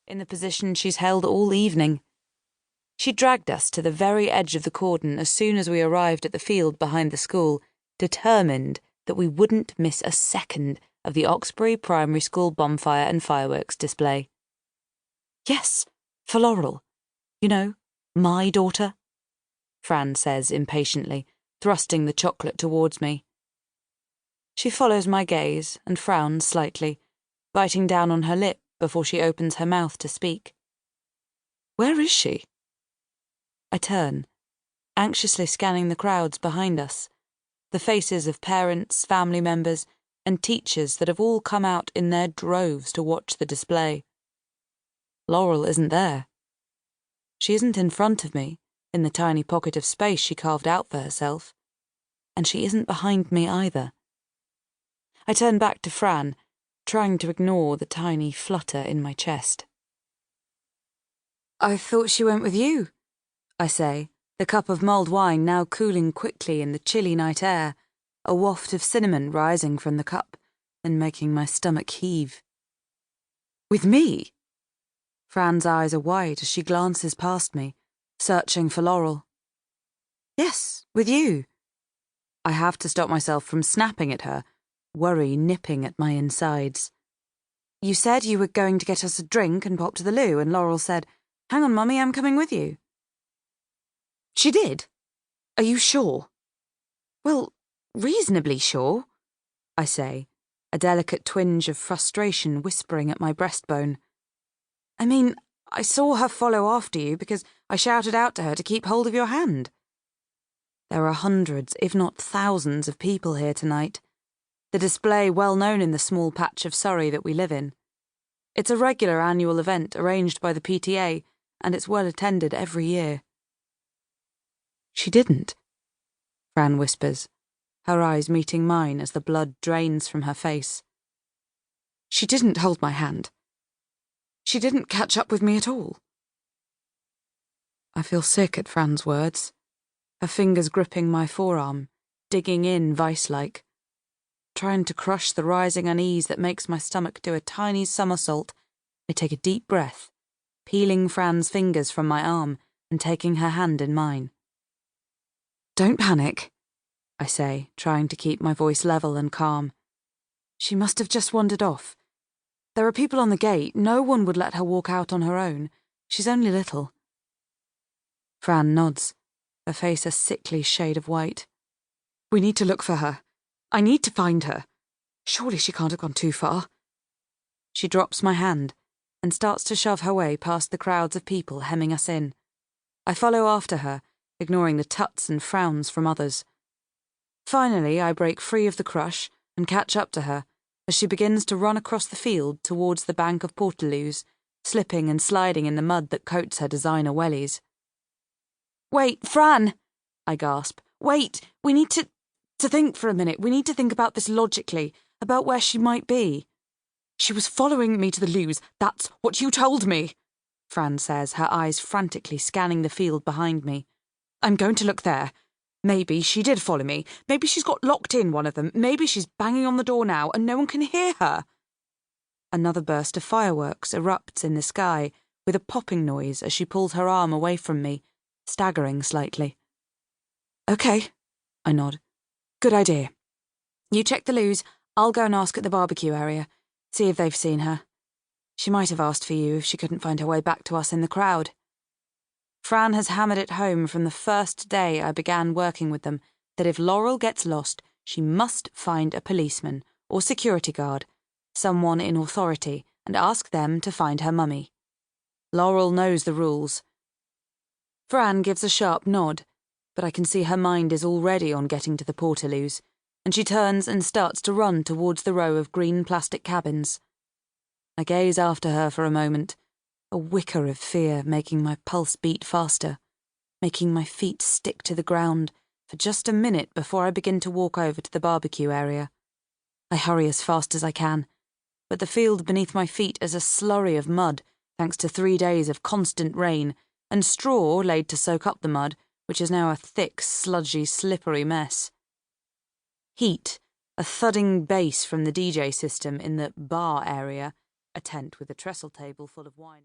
in the position she's held all evening. She dragged us to the very edge of the cordon as soon as we arrived at the field behind the school, determined that we wouldn't miss a second of the Oxbury Primary School bonfire and fireworks display. "Yes, for Laurel. You know, my daughter," Fran says impatiently, thrusting the chocolate towards me. She follows my gaze and frowns slightly, biting down on her lip before she opens her mouth to speak. "Where is she?" I turn, anxiously scanning the crowds behind us, the faces of parents, family members, and teachers that have all come out in their droves to watch the display. Laurel isn't there. She isn't in front of me, in the tiny pocket of space she carved out for herself, and she isn't behind me either. I turn back to Fran, trying to ignore the tiny flutter in my chest. "I thought she went with you," I say, the cup of mulled wine now cooling quickly in the chilly night air, a waft of cinnamon rising from the cup and making my stomach heave. "With me?" Fran's eyes are wide as she glances past me, searching for Laurel. "Yes, with you." I have to stop myself from snapping at her, worry nipping at my insides. "You said you were going to get us a drink and pop to the loo, and Laurel said, 'Hang on, Mummy, I'm coming with you.'" "She did? Are you sure?" "Well, reasonably sure," I say, a delicate twinge of frustration whispering at my breastbone. "I mean, I saw her follow after you because I shouted out to her to keep hold of your hand." There are hundreds, if not thousands, of people here tonight. The display well known in the small patch of Surrey that we live in. It's a regular annual event arranged by the PTA, and it's well attended every year. "She didn't," Fran whispers, her eyes meeting mine as the blood drains from her face. "She didn't hold my hand. She didn't catch up with me at all." I feel sick at Fran's words, her fingers gripping my forearm, digging in vice-like. Trying to crush the rising unease that makes my stomach do a tiny somersault, I take a deep breath, peeling Fran's fingers from my arm and taking her hand in mine. "Don't panic," I say, trying to keep my voice level and calm. "She must have just wandered off. There are people on the gate. No one would let her walk out on her own. She's only little." Fran nods, her face a sickly shade of white. "We need to look for her. I need to find her. Surely she can't have gone too far." She drops my hand and starts to shove her way past the crowds of people hemming us in. I follow after her, ignoring the tuts and frowns from others. Finally, I break free of the crush and catch up to her as she begins to run across the field towards the bank of portaloos, slipping and sliding in the mud that coats her designer wellies. "Wait, Fran!" I gasp. "Wait! We need to think for a minute. We need to think about this logically, about where she might be." "She was following me to the loos. That's what you told me," Fran says, her eyes frantically scanning the field behind me. "I'm going to look there. Maybe she did follow me. Maybe she's got locked in one of them. Maybe she's banging on the door now and no one can hear her." Another burst of fireworks erupts in the sky with a popping noise as she pulls her arm away from me, staggering slightly. "Okay," I nod. "Good idea. You check the loos. I'll go and ask at the barbecue area. See if they've seen her. She might have asked for you if she couldn't find her way back to us in the crowd." Fran has hammered it home from the first day I began working with them that if Laurel gets lost, she must find a policeman or security guard, someone in authority, and ask them to find her mummy. Laurel knows the rules. Fran gives a sharp nod, but I can see her mind is already on getting to the portaloos, and she turns and starts to run towards the row of green plastic cabins. I gaze after her for a moment, a wicker of fear making my pulse beat faster, making my feet stick to the ground for just a minute before I begin to walk over to the barbecue area. I hurry as fast as I can, but the field beneath my feet is a slurry of mud thanks to 3 days of constant rain, and straw laid to soak up the mud, which is now a thick, sludgy, slippery mess. Heat, a thudding bass from the DJ system in the bar area, a tent with a trestle table full of wine.